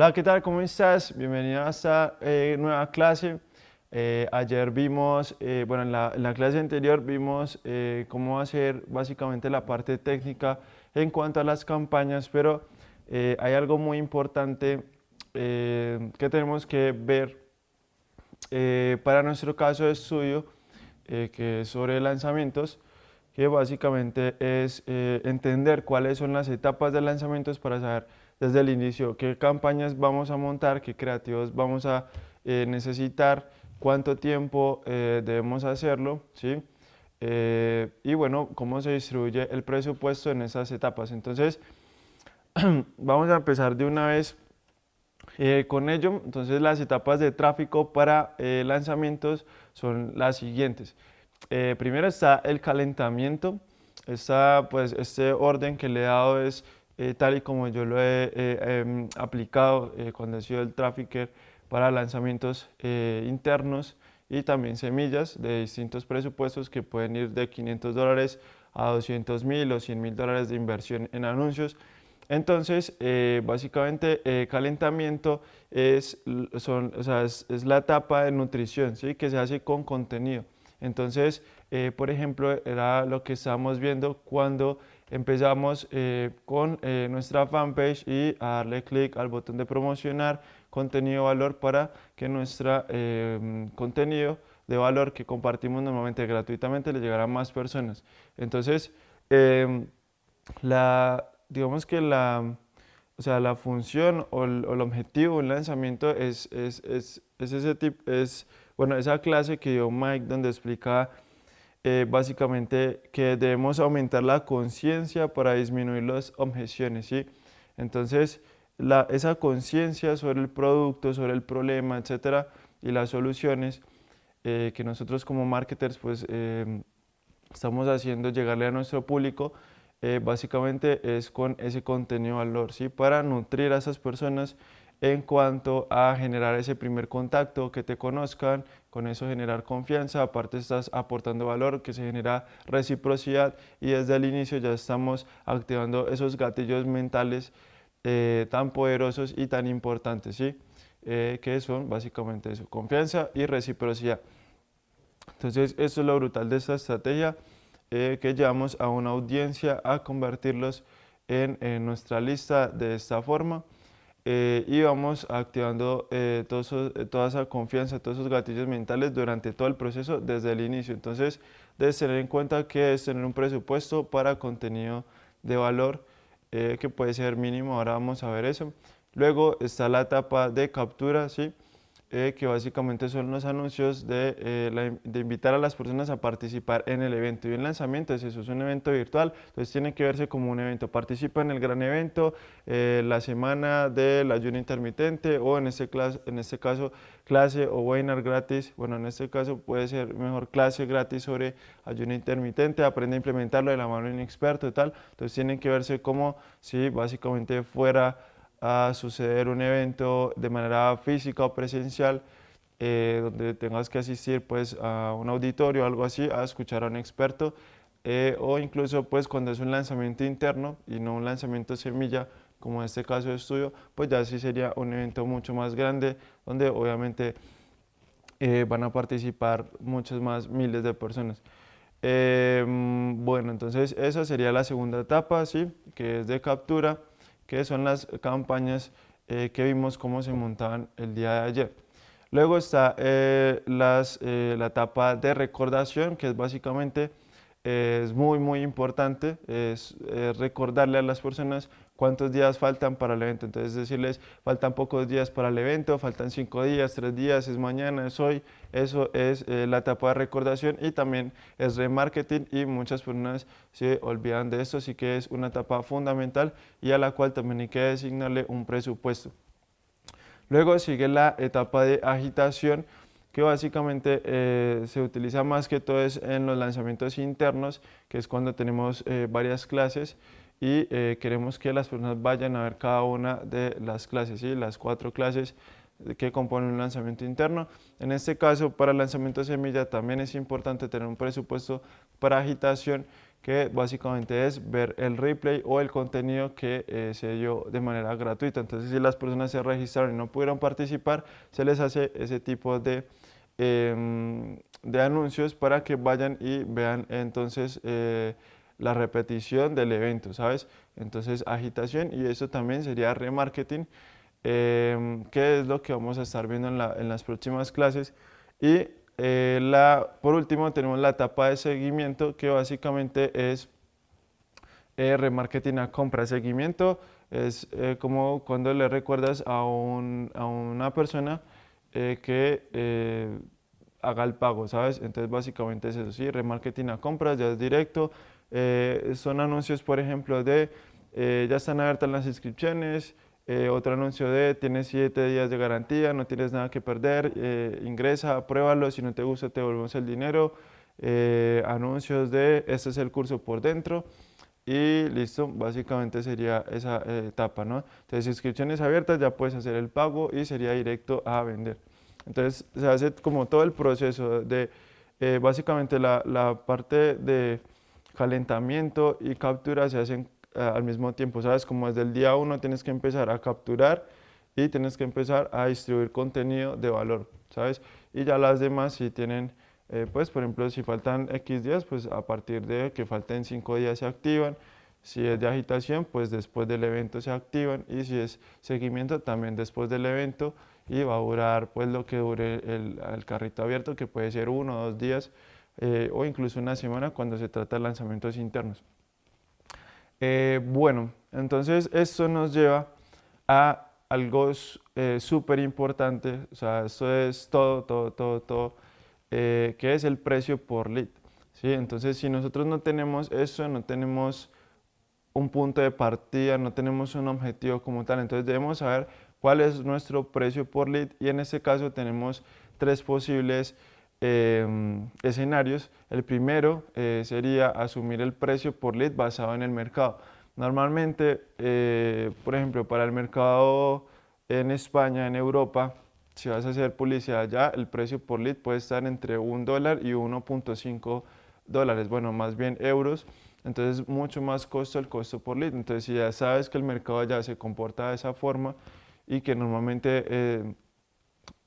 Hola, ¿qué tal? ¿Cómo estás? Bienvenido a esta nueva clase. Ayer vimos, bueno, en la clase anterior vimos cómo hacer básicamente la parte técnica en cuanto a las campañas, pero hay algo muy importante que tenemos que ver para nuestro caso de estudio, que es sobre lanzamientos, que básicamente es entender cuáles son las etapas de lanzamientos para saber desde el inicio qué campañas vamos a montar, qué creativos vamos a necesitar, cuánto tiempo debemos hacerlo, ¿sí? Y bueno, cómo se distribuye el presupuesto en esas etapas. Entonces, vamos a empezar de una vez con ello. Entonces, las etapas de tráfico para lanzamientos son las siguientes. Primero está el calentamiento. Pues, este orden que le he dado es tal y como yo lo he aplicado cuando he sido el trafficker para lanzamientos internos y también semillas de distintos presupuestos que pueden ir de $500 a 200.000 o 100.000 dólares de inversión en anuncios. Entonces, básicamente, calentamiento es la etapa de nutrición, ¿sí? Que se hace con contenido. Entonces, por ejemplo, era lo que estábamos viendo cuando empezamos con nuestra fanpage y a darle clic al botón de promocionar contenido de valor para que nuestro contenido de valor que compartimos normalmente gratuitamente le llegara a más personas. Entonces, em, digamos que la función o el objetivo de un lanzamiento es ese tipo, bueno, esa clase que dio Mike donde explica básicamente que debemos aumentar la conciencia para disminuir las objeciones, ¿sí? Entonces, esa conciencia sobre el producto, sobre el problema, etcétera, y las soluciones que nosotros como marketers pues estamos haciendo llegarle a nuestro público, básicamente es con ese contenido de valor, ¿sí? Para nutrir a esas personas en cuanto a generar ese primer contacto, que te conozcan, con eso generar confianza, aparte estás aportando valor, que se genera reciprocidad y desde el inicio ya estamos activando esos gatillos mentales tan poderosos y tan importantes, ¿sí? Que son básicamente eso, confianza y reciprocidad. Entonces, esto es lo brutal de esta estrategia, que llevamos a una audiencia a convertirlos en nuestra lista de esta forma y vamos activando toda esa confianza, todos esos gatillos mentales durante todo el proceso desde el inicio. Entonces, debes tener en cuenta que es tener un presupuesto para contenido de valor que puede ser mínimo, ahora vamos a ver eso. Luego está la etapa de captura, ¿sí? Que básicamente son los anuncios de invitar a las personas a participar en el evento. Y el lanzamiento es eso, es un evento virtual, entonces tiene que verse como un evento. Participa en el gran evento, la semana del ayuno intermitente o en este caso clase o webinar gratis. Bueno, en este caso puede ser mejor clase gratis sobre ayuno intermitente, aprende a implementarlo de la mano de un experto y tal. Entonces tienen que verse como si básicamente fuera a suceder un evento de manera física o presencial, donde tengas que asistir pues a un auditorio o algo así a escuchar a un experto, o incluso pues cuando es un lanzamiento interno y no un lanzamiento semilla como en este caso de estudio, pues ya sí sería un evento mucho más grande donde obviamente van a participar muchas más miles de personas. Bueno, entonces esa sería la segunda etapa, ¿sí? Que es de captura, que son las campañas que vimos cómo se montaban el día de ayer. Luego está la etapa de recordación, que es básicamente es muy importante, es recordarle a las personas cuántos días faltan para el evento. Entonces decirles, faltan pocos días para el evento, faltan 5 días, 3 días, es mañana, es hoy. Eso es la etapa de recordación y también es remarketing y muchas personas se olvidan de esto, así que es una etapa fundamental y a la cual también hay que designarle un presupuesto. Luego sigue la etapa de agitación, que básicamente se utiliza más que todo es en los lanzamientos internos, que es cuando tenemos varias clases y queremos que las personas vayan a ver cada una de las clases, ¿sí? Las 4 clases que componen un lanzamiento interno. En este caso, para el lanzamiento semilla también es importante tener un presupuesto para agitación, que básicamente es ver el replay o el contenido que se dio de manera gratuita. Entonces, si las personas se registraron y no pudieron participar, se les hace ese tipo de anuncios para que vayan y vean entonces la repetición del evento, ¿sabes? Entonces, agitación, y eso también sería remarketing, que es lo que vamos a estar viendo en las próximas clases. Y por último tenemos la etapa de seguimiento, que básicamente es remarketing a compra. Seguimiento es como cuando le recuerdas a una persona que haga el pago, ¿sabes? Entonces básicamente es eso, sí, remarketing a compras, ya es directo. Son anuncios, por ejemplo, de ya están abiertas las inscripciones. Otro anuncio de tienes 7 días de garantía, no tienes nada que perder, ingresa, pruébalo, si no te gusta te devolvemos el dinero. Anuncios de este es el curso por dentro y listo, básicamente sería esa etapa, ¿no? Entonces, inscripciones abiertas, ya puedes hacer el pago y sería directo a vender. Entonces, se hace como todo el proceso de básicamente la parte de calentamiento y captura se hacen al mismo tiempo, ¿sabes? Como desde el día uno tienes que empezar a capturar y tienes que empezar a distribuir contenido de valor, ¿sabes? Y ya las demás si tienen, pues por ejemplo, si faltan X días, pues a partir de que falten 5 días se activan. Si es de agitación, pues después del evento se activan, y si es seguimiento, también después del evento, y va a durar pues lo que dure el carrito abierto, que puede ser 1 o 2 días o incluso una semana cuando se trata de lanzamientos internos. Bueno, entonces esto nos lleva a algo súper importante, o sea, esto es todo, que es el precio por lead, ¿sí? Entonces, si nosotros no tenemos eso, no tenemos un punto de partida, no tenemos un objetivo como tal, entonces debemos saber cuál es nuestro precio por lead, y en este caso tenemos tres posibles escenarios. El primero sería asumir el precio por lead basado en el mercado. Normalmente, por ejemplo, para el mercado en España, en Europa, si vas a hacer publicidad allá, el precio por lead puede estar entre $1 y $1.5, bueno, más bien euros. Entonces, mucho más costo el costo por lead. Entonces, si ya sabes que el mercado ya se comporta de esa forma y que normalmente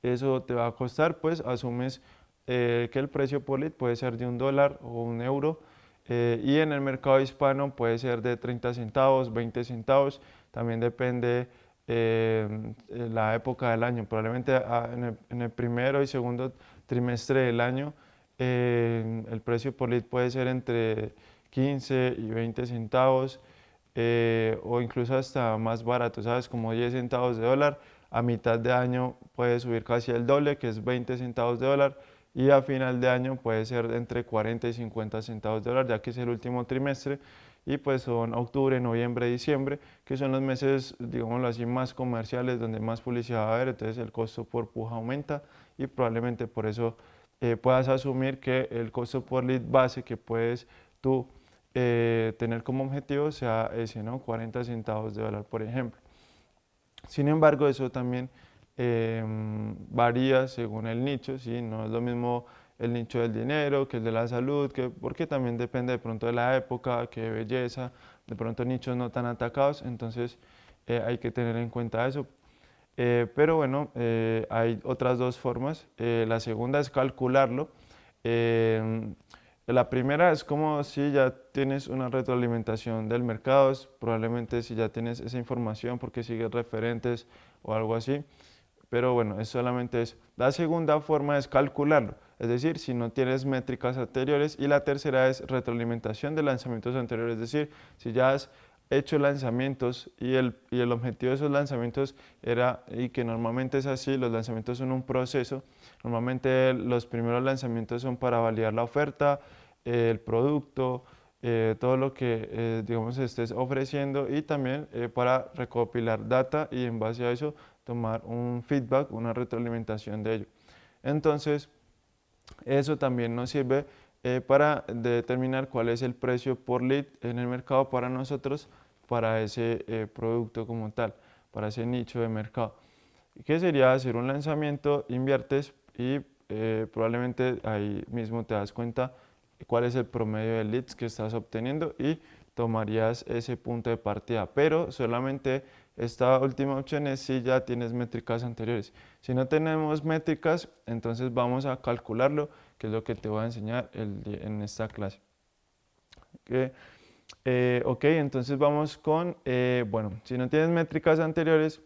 eso te va a costar, pues asumes que el precio por lead puede ser de $1 o €1, y en el mercado hispano puede ser de 30 centavos, 20 centavos, también depende la época del año. Probablemente en el primero y segundo trimestre del año el precio por lead puede ser entre 15 y 20 centavos, o incluso hasta más barato, ¿sabes? Como 10 centavos de dólar. A mitad de año puede subir casi el doble, que es 20 centavos de dólar, y a final de año puede ser entre 40 y 50 centavos de dólar, ya que es el último trimestre, y pues son octubre, noviembre, diciembre, que son los meses, digámoslo así, más comerciales, donde más publicidad va a haber, entonces el costo por puja aumenta, y probablemente por eso puedas asumir que el costo por lead base que puedes tú tener como objetivo sea ese, ¿no? 40 centavos de dólar, por ejemplo. Sin embargo, eso también varía según el nicho, ¿sí? No es lo mismo el nicho del dinero que el de la salud, porque también depende de pronto de la época, que de belleza, de pronto nichos no tan atacados, entonces hay que tener en cuenta eso. Pero bueno, hay otras dos formas. La segunda es calcularlo. La primera es como si ya tienes una retroalimentación del mercado, probablemente si ya tienes esa información porque sigues referentes o algo así, pero bueno, es solamente eso. La segunda forma es calcularlo, es decir, si no tienes métricas anteriores, y la tercera es retroalimentación de lanzamientos anteriores, es decir, si ya has hecho lanzamientos y el objetivo de esos lanzamientos era, y que normalmente es así, los lanzamientos son un proceso, normalmente los primeros lanzamientos son para validar la oferta, el producto, todo lo que digamos estés ofreciendo, y también para recopilar data y en base a eso tomar un feedback, una retroalimentación de ello. Entonces, eso también nos sirve para determinar cuál es el precio por lead en el mercado para nosotros, para ese producto como tal, para ese nicho de mercado. ¿Qué sería hacer un lanzamiento? Inviertes y probablemente ahí mismo te das cuenta cuál es el promedio de leads que estás obteniendo y tomarías ese punto de partida, pero solamente esta última opción es si ya tienes métricas anteriores. Si no tenemos métricas, entonces vamos a calcularlo, que es lo que te voy a enseñar en esta clase. Ok, entonces vamos con, bueno, si no tienes métricas anteriores,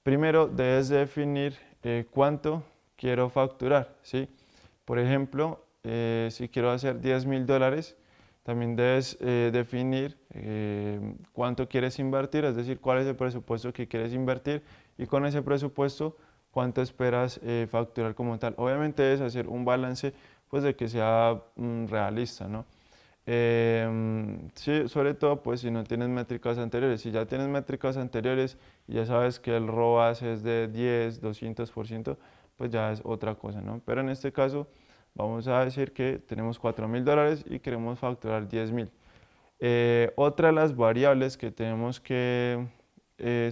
primero debes definir cuánto quiero facturar, ¿sí? Por ejemplo, si quiero hacer $10,000, también debes definir cuánto quieres invertir, es decir, cuál es el presupuesto que quieres invertir y con ese presupuesto cuánto esperas facturar como tal. Obviamente debes hacer un balance pues de que sea realista, ¿no? Sí, sobre todo pues si no tienes métricas anteriores. Si ya tienes métricas anteriores y ya sabes que el ROAS es de 10, 200%, pues ya es otra cosa, ¿no? Pero en este caso vamos a decir que tenemos $4,000 y queremos facturar 10,000. Otra de las variables que tenemos que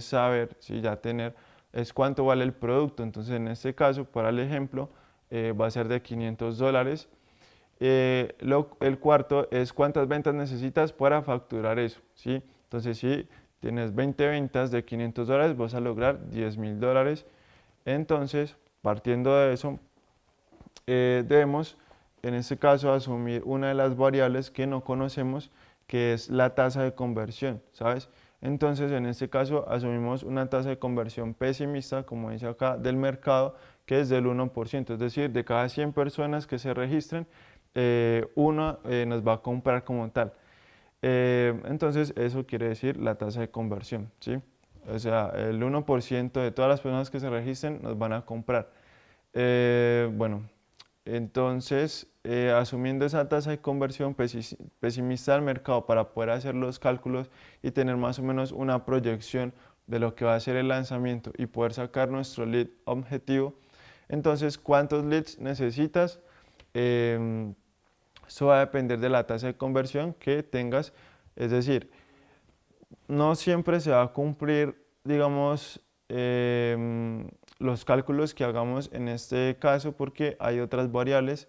saber, si ya tener, es cuánto vale el producto. Entonces en este caso, para el ejemplo, va a ser de $500. El cuarto es cuántas ventas necesitas para facturar eso, ¿sí? Entonces, si tienes 20 ventas de $500, vas a lograr $10,000. Entonces, partiendo de eso, debemos, en este caso, asumir una de las variables que no conocemos, que es la tasa de conversión, ¿sabes? Entonces, en este caso, asumimos una tasa de conversión pesimista, como dice acá, del mercado, que es del 1%, es decir, de cada 100 personas que se registren, una nos va a comprar como tal. Entonces, eso quiere decir la tasa de conversión, ¿sí? O sea, el 1% de todas las personas que se registren nos van a comprar. Bueno, entonces, asumiendo esa tasa de conversión pesimista del mercado para poder hacer los cálculos y tener más o menos una proyección de lo que va a ser el lanzamiento y poder sacar nuestro lead objetivo, entonces, ¿cuántos leads necesitas? Eso va a depender de la tasa de conversión que tengas. Es decir, no siempre se va a cumplir, digamos, los cálculos que hagamos en este caso porque hay otras variables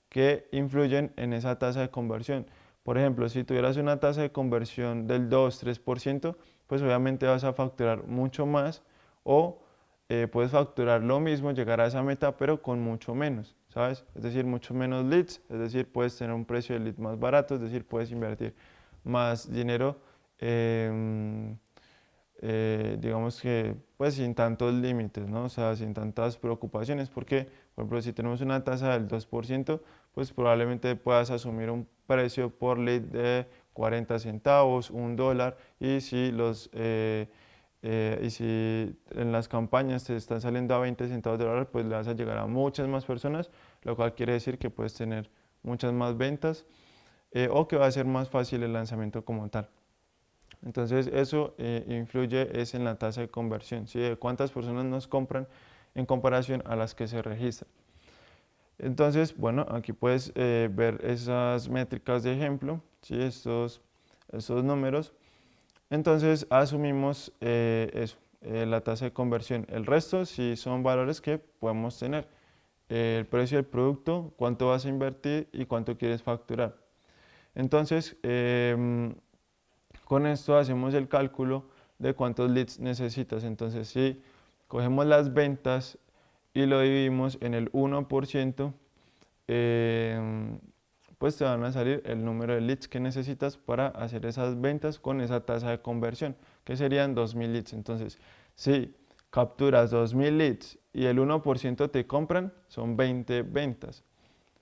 que influyen en esa tasa de conversión. Por ejemplo, si tuvieras una tasa de conversión del 2-3%, pues obviamente vas a facturar mucho más o puedes facturar lo mismo, llegar a esa meta, pero con mucho menos, ¿sabes? Es decir, mucho menos leads, es decir, puedes tener un precio de lead más barato, es decir, puedes invertir más dinero, digamos que pues sin tantos límites, ¿no? O sea, sin tantas preocupaciones, porque, por ejemplo, si tenemos una tasa del 2%, pues probablemente puedas asumir un precio por lead de 40 centavos, $1, y si en las campañas te están saliendo a 20 centavos de dólar, pues le vas a llegar a muchas más personas, lo cual quiere decir que puedes tener muchas más ventas o que va a ser más fácil el lanzamiento como tal. Entonces eso influye es en la tasa de conversión, ¿sí? De cuántas personas nos compran en comparación a las que se registran. Entonces, bueno, aquí puedes ver esas métricas de ejemplo, ¿sí? Estos números. Entonces asumimos eso, la tasa de conversión. El resto sí son valores que podemos tener. El precio del producto, cuánto vas a invertir y cuánto quieres facturar. Entonces, con esto hacemos el cálculo de cuántos leads necesitas. Entonces, si cogemos las ventas y lo dividimos en el 1%, pues te van a salir el número de leads que necesitas para hacer esas ventas con esa tasa de conversión, que serían 2,000 leads. Entonces, si capturas 2,000 leads y el 1% te compran, son 20 ventas,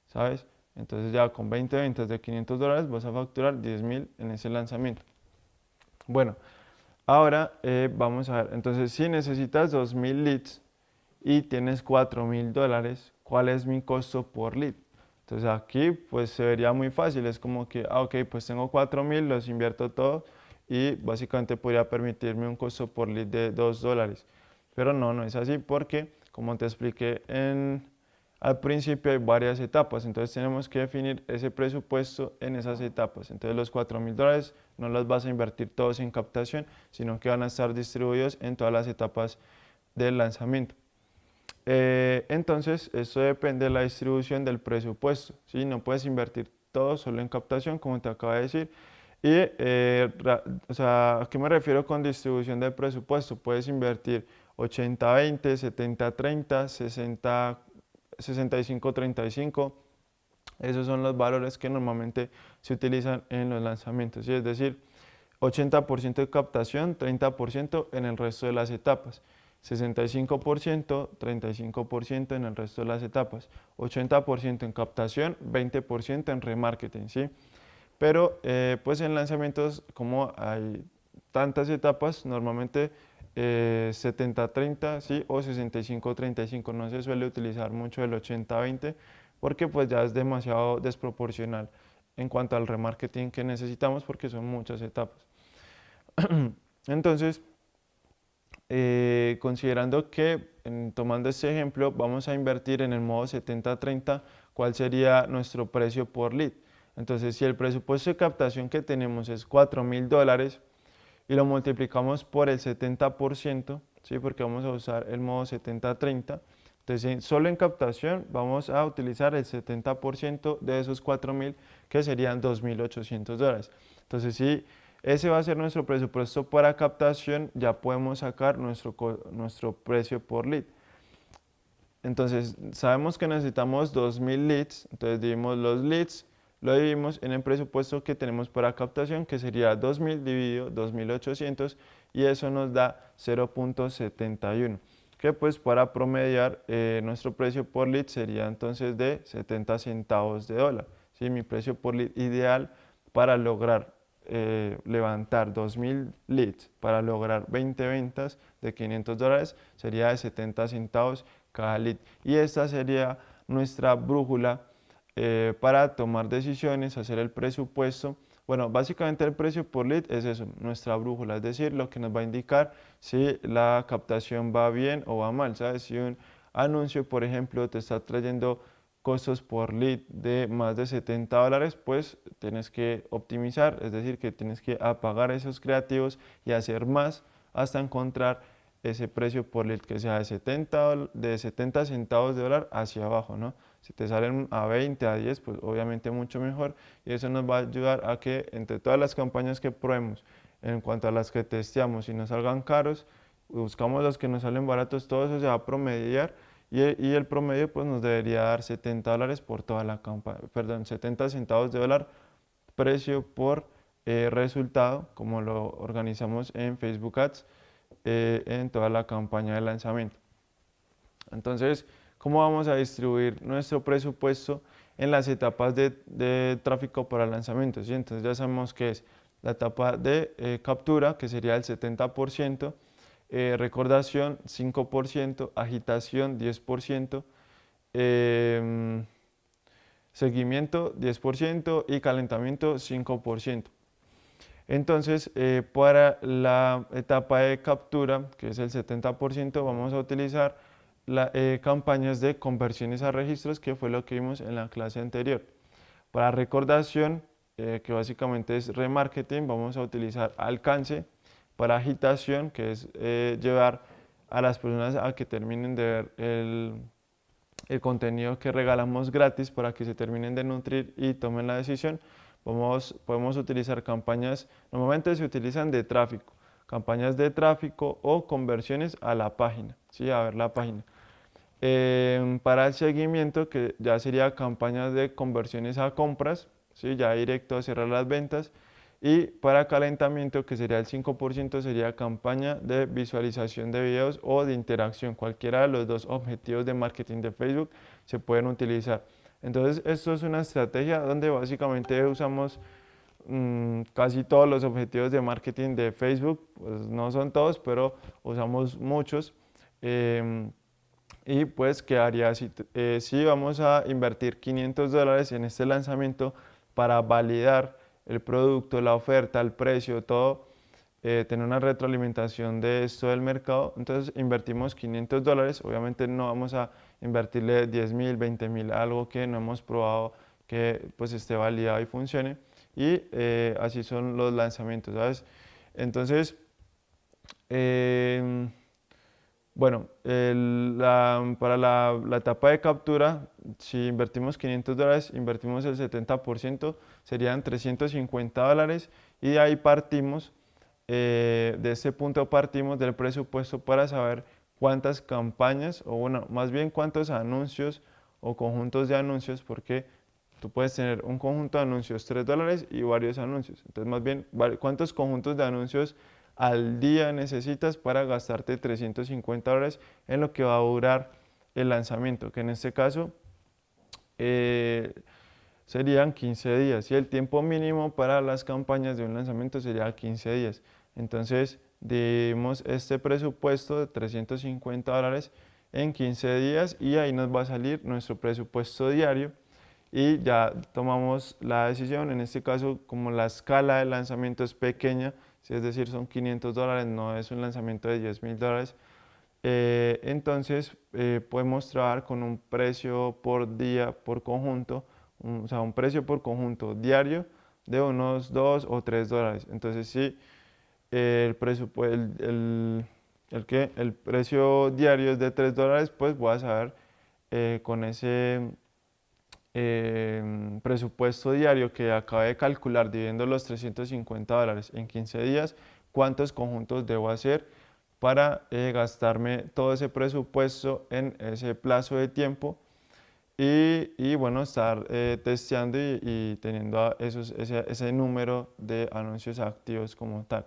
¿sabes? Entonces ya con 20 ventas de $500 vas a facturar 10,000 en ese lanzamiento. Bueno, ahora vamos a ver, entonces si necesitas 2,000 leads y tienes $4,000, ¿cuál es mi costo por lead? Entonces aquí pues se vería muy fácil, es como que, ok, pues tengo 4,000, los invierto todos y básicamente podría permitirme un costo por lead de $2. Pero no, no es así porque, como te expliqué al principio, hay varias etapas, entonces tenemos que definir ese presupuesto en esas etapas. Entonces los $4,000 no los vas a invertir todos en captación, sino que van a estar distribuidos en todas las etapas del lanzamiento. Entonces, esto depende de la distribución del presupuesto, ¿sí? No puedes invertir todo solo en captación, como te acabo de decir. Y, o sea, ¿a qué me refiero con distribución del presupuesto? Puedes invertir 80-20, 70-30, 65-35. Esos son los valores que normalmente se utilizan en los lanzamientos, ¿sí? Es decir, 80% de captación, 30% en el resto de las etapas, 65%, 35% en el resto de las etapas, 80% en captación, 20% en remarketing, ¿sí? Pero pues en lanzamientos, como hay tantas etapas, normalmente 70-30, ¿sí? O 65-35, no se suele utilizar mucho el 80-20 porque pues ya es demasiado desproporcional en cuanto al remarketing que necesitamos porque son muchas etapas. Entonces, considerando que, tomando este ejemplo, vamos a invertir en el modo 70-30, ¿cuál sería nuestro precio por lead? Entonces, si el presupuesto de captación que tenemos es $4.000 y lo multiplicamos por el 70%, ¿sí? Porque vamos a usar el modo 70-30, entonces solo en captación vamos a utilizar el 70% de esos 4.000, que serían $2.800. Entonces, si ese va a ser nuestro presupuesto para captación, ya podemos sacar nuestro precio por lead. Entonces, sabemos que necesitamos 2.000 leads, entonces dividimos los leads, lo dividimos en el presupuesto que tenemos para captación, que sería 2.000 dividido 2.800, y eso nos da 0.71, que pues para promediar nuestro precio por lead sería entonces de 70 centavos de dólar. ¿Sí? Mi precio por lead ideal para lograr levantar 2.000 leads, para lograr 20 ventas de $500 sería de 70 centavos cada lead. Y esta sería nuestra brújula para tomar decisiones, hacer el presupuesto. Bueno, básicamente el precio por lead es eso, nuestra brújula, es decir, lo que nos va a indicar si la captación va bien o va mal, ¿sabes? Si un anuncio, por ejemplo, te está trayendo costos por lead de más de $70, pues tienes que optimizar, es decir, que tienes que apagar esos creativos y hacer más hasta encontrar ese precio por lead que sea de 70 centavos de dólar hacia abajo, ¿no? Si te salen a 20, a 10, pues obviamente mucho mejor, y eso nos va a ayudar a que entre todas las campañas que probemos, en cuanto a las que testeamos y nos salgan caros, buscamos los que nos salen baratos, todo eso se va a promediar, y el promedio pues nos debería dar $70 por toda la campaña, perdón, 70 centavos de dólar precio por resultado, como lo organizamos en Facebook Ads, en toda la campaña de lanzamiento. Entonces, ¿cómo vamos a distribuir nuestro presupuesto en las etapas de tráfico para lanzamientos? ¿Sí? Entonces ya sabemos que es la etapa de captura, que sería el 70%, recordación 5%, agitación 10%, seguimiento 10% y calentamiento 5%. Entonces, para la etapa de captura, que es el 70%, vamos a utilizar campañas de conversiones a registros, que fue lo que vimos en la clase anterior. Para recordación, que básicamente es remarketing, vamos a utilizar alcance. Para agitación, que es llevar a las personas a que terminen de ver el contenido que regalamos gratis para que se terminen de nutrir y tomen la decisión. Podemos utilizar campañas, normalmente se utilizan de tráfico, campañas de tráfico o conversiones a la página, ¿sí? A ver la página. Para el seguimiento, que ya sería campañas de conversiones a compras, ¿sí? Ya directo a cerrar las ventas. Y para calentamiento, que sería el 5%, sería campaña de visualización de videos o de interacción. Cualquiera de los dos objetivos de marketing de Facebook se pueden utilizar. Entonces, esto es una estrategia donde básicamente usamos casi todos los objetivos de marketing de Facebook. Pues no son todos, pero usamos muchos. Y pues quedaría así. Si vamos a invertir $500 en este lanzamiento para validar el producto, la oferta, el precio, todo, tener una retroalimentación de esto del mercado, entonces invertimos $500. Obviamente no vamos a invertirle 10.000, 20.000, algo que no hemos probado que pues esté validado y funcione. Y así son los lanzamientos, ¿sabes? Entonces, Bueno, para la etapa de captura, si invertimos $500, invertimos el 70%, serían $350 y de ahí partimos, de ese punto partimos del presupuesto para saber cuántas campañas, o bueno, más bien cuántos anuncios o conjuntos de anuncios, porque tú puedes tener un conjunto de anuncios $3 y varios anuncios. Entonces, más bien, cuántos conjuntos de anuncios al día necesitas para gastarte $350 en lo que va a durar el lanzamiento, que en este caso eh, serían 15 días y el tiempo mínimo para las campañas de un lanzamiento sería 15 días. Entonces, dividimos este presupuesto de $350 en 15 días y ahí nos va a salir nuestro presupuesto diario y ya tomamos la decisión. En este caso, como la escala de lanzamiento es pequeña, si es decir, son $500, no es un lanzamiento de $10.000, entonces podemos trabajar con un precio por día, por conjunto, o sea, un precio por conjunto diario de unos $2 o $3. Entonces, si el precio diario es de $3, pues voy a saber con ese presupuesto diario que acabé de calcular, dividiendo los $350 en 15 días, cuántos conjuntos debo hacer para gastarme todo ese presupuesto en ese plazo de tiempo y bueno, estar testeando y teniendo ese número de anuncios activos como tal.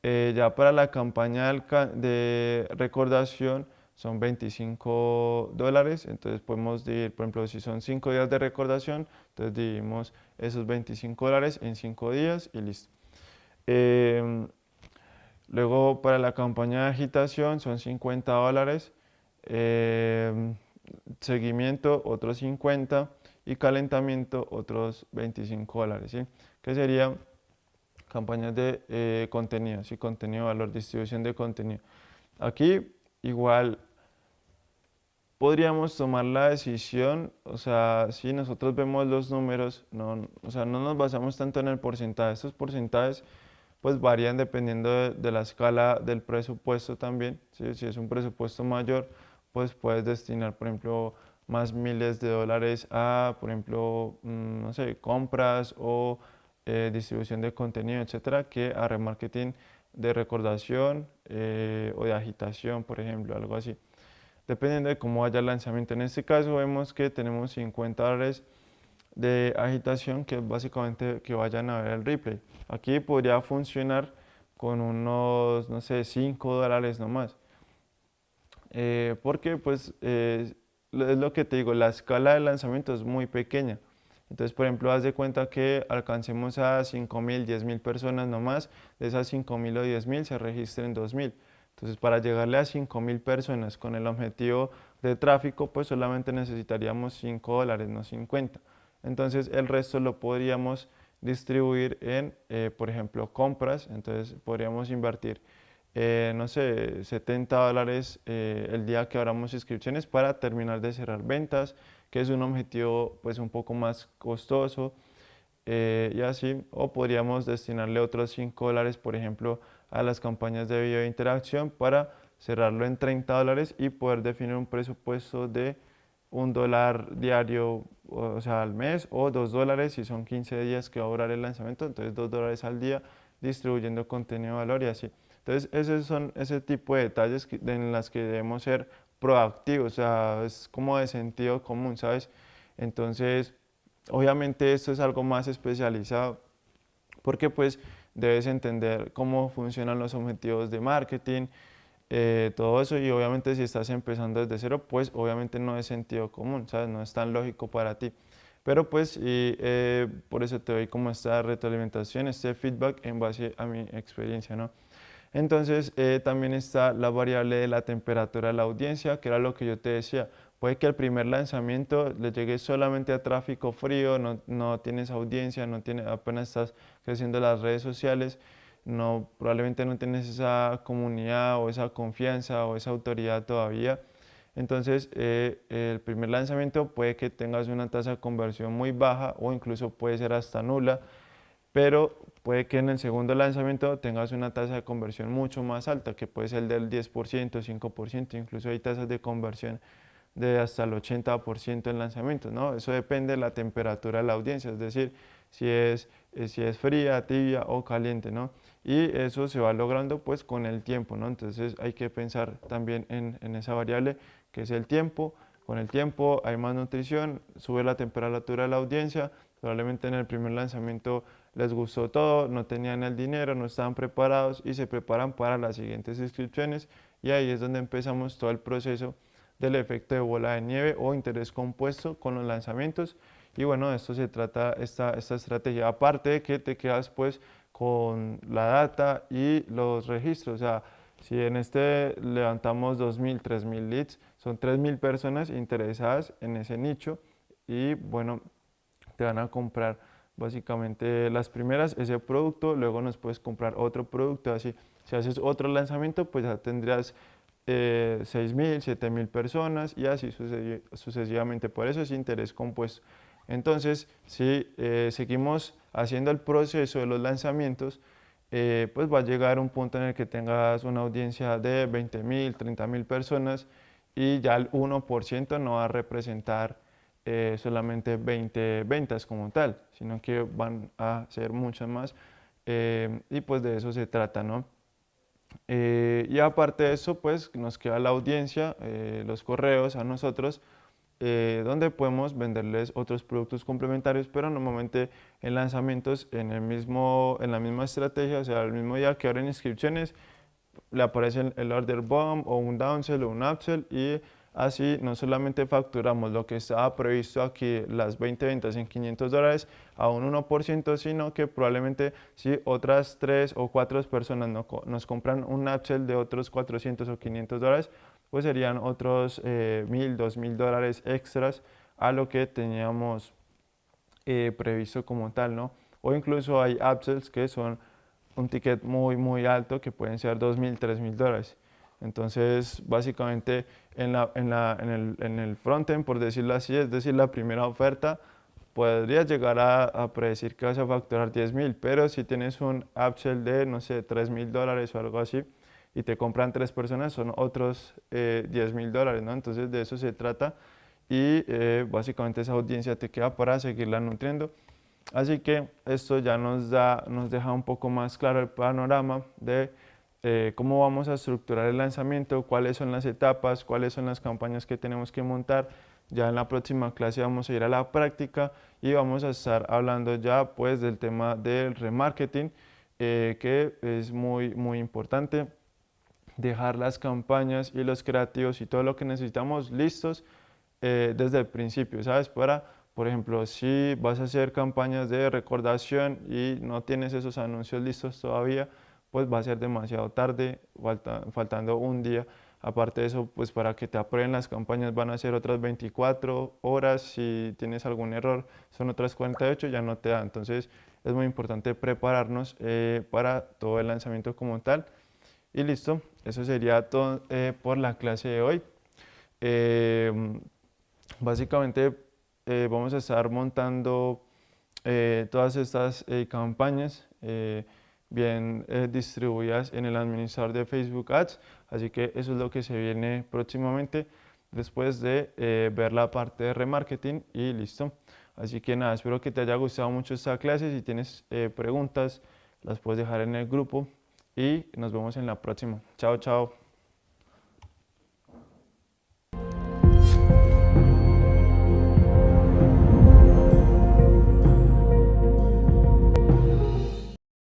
Ya para la campaña de recordación son $25, entonces podemos dividir, por ejemplo, si son 5 días de recordación, entonces dividimos esos $25 en 5 días y listo. Em, Luego para la campaña de agitación son $50, em, seguimiento otros 50 y calentamiento otros $25, ¿sí? Que sería campañas de contenido, ¿sí? Contenido, valor, distribución de contenido. Aquí igual podríamos tomar la decisión, o sea, si nosotros vemos los números, no, o sea, no nos basamos tanto en el porcentaje. Estos porcentajes pues varían dependiendo de la escala del presupuesto también. ¿Sí? Si es un presupuesto mayor, pues puedes destinar, por ejemplo, más miles de dólares a, por ejemplo, no sé, compras o distribución de contenido, etcétera, que a remarketing de recordación o de agitación, por ejemplo, algo así. Dependiendo de cómo vaya el lanzamiento. En este caso vemos que tenemos $50 de agitación, que es básicamente que vayan a ver el replay. Aquí podría funcionar con unos, no sé, $5 nomás. Porque pues es lo que te digo, la escala de lanzamiento es muy pequeña. Entonces, por ejemplo, haz de cuenta que alcancemos a 5.000, 10.000 personas nomás, de esas 5.000 o 10.000 se registren 2.000. Entonces, para llegarle a 5.000 personas con el objetivo de tráfico, pues solamente necesitaríamos $5, no 50. Entonces, el resto lo podríamos distribuir en, por ejemplo, compras. Entonces, podríamos invertir no sé, $70 el día que abramos inscripciones para terminar de cerrar ventas, que es un objetivo pues un poco más costoso y así, o podríamos destinarle otros $5, por ejemplo, a las campañas de video de interacción para cerrarlo en $30 y poder definir un presupuesto de $1 diario, o sea, al mes, o $2 si son 15 días que va a durar el lanzamiento, entonces $2 al día distribuyendo contenido de valor y así. Entonces, esos son ese tipo de detalles en las que debemos ser proactivos, o sea, es como de sentido común, ¿sabes? Entonces, obviamente esto es algo más especializado porque pues debes entender cómo funcionan los objetivos de marketing, todo eso y obviamente si estás empezando desde cero, pues obviamente no es sentido común, ¿sabes? No es tan lógico para ti. Pero pues por eso te doy como esta retroalimentación, este feedback en base a mi experiencia, ¿no? Entonces también está la variable de la temperatura de la audiencia, que era lo que yo te decía. Puede que el primer lanzamiento le llegue solamente a tráfico frío, no tienes audiencia, apenas estás creciendo las redes sociales, probablemente no tienes esa comunidad o esa confianza o esa autoridad todavía. Entonces, el primer lanzamiento puede que tengas una tasa de conversión muy baja o incluso puede ser hasta nula, pero puede que en el segundo lanzamiento tengas una tasa de conversión mucho más alta, que puede ser del 10%, 5%, incluso hay tasas de conversión de hasta el 80% en lanzamientos, ¿no? Eso depende de la temperatura de la audiencia, es decir, si es fría, tibia o caliente, ¿no? Y eso se va logrando pues con el tiempo, ¿no? Entonces hay que pensar también en esa variable que es el tiempo. Con el tiempo hay más nutrición, sube la temperatura de la audiencia, probablemente en el primer lanzamiento les gustó todo, no tenían el dinero, no estaban preparados y se preparan para las siguientes inscripciones y ahí es donde empezamos todo el proceso del efecto de bola de nieve o interés compuesto con los lanzamientos. Y bueno, de esto se trata esta estrategia. Aparte de que te quedas pues con la data y los registros. O sea, si en este levantamos 2.000, 3.000 leads, son 3.000 personas interesadas en ese nicho y bueno, te van a comprar básicamente las primeras ese producto, luego nos puedes comprar otro producto, así. Si haces otro lanzamiento, pues ya tendrías 6.000, 7.000 personas y así sucesivamente. Por eso es interés compuesto. Entonces, si seguimos haciendo el proceso de los lanzamientos, pues va a llegar un punto en el que tengas una audiencia de 20.000, 30.000 personas y ya el 1% no va a representar solamente 20 ventas como tal, sino que van a ser muchas más y pues de eso se trata, ¿no? Y aparte de eso, pues nos queda la audiencia, los correos a nosotros, donde podemos venderles otros productos complementarios, pero normalmente en lanzamientos en en la misma estrategia, o sea, el mismo día que abren inscripciones, le aparece el order bomb o un downsell o un upsell y así no solamente facturamos lo que estaba previsto aquí, las 20 ventas en $500 a un 1%, sino que probablemente si otras 3 o 4 personas nos compran un upsell de otros 400 o $500, pues serían otros $1.000, $2.000 extras a lo que teníamos previsto como tal, ¿no? O incluso hay upsells que son un ticket muy alto que pueden ser $2.000, $3.000. Entonces, básicamente en el frontend, por decirlo así, es decir, la primera oferta, podrías llegar a predecir que vas a facturar 10.000, pero si tienes un upsell de, no sé, $3.000 o algo así, y te compran 3 personas, son otros $10.000, ¿no? Entonces, de eso se trata y básicamente esa audiencia te queda para seguirla nutriendo. Así que esto ya nos deja un poco más claro el panorama de cómo vamos a estructurar el lanzamiento, cuáles son las etapas, cuáles son las campañas que tenemos que montar. Ya en la próxima clase vamos a ir a la práctica y vamos a estar hablando ya pues del tema del remarketing, que es muy importante dejar las campañas y los creativos y todo lo que necesitamos listos desde el principio, ¿sabes? Por ejemplo, si vas a hacer campañas de recordación y no tienes esos anuncios listos todavía, pues va a ser demasiado tarde, faltando un día. Aparte de eso, pues para que te aprueben las campañas van a ser otras 24 horas. Si tienes algún error, son otras 48, ya no te da. Entonces, es muy importante prepararnos para todo el lanzamiento como tal. Y listo, eso sería todo por la clase de hoy. Eh, Básicamente vamos a estar montando todas estas campañas bien distribuidas en el administrador de Facebook Ads, así que eso es lo que se viene próximamente después de ver la parte de remarketing y listo. Así que nada, espero que te haya gustado mucho esta clase. Si tienes preguntas, las puedes dejar en el grupo y nos vemos en la próxima. Chao, chao.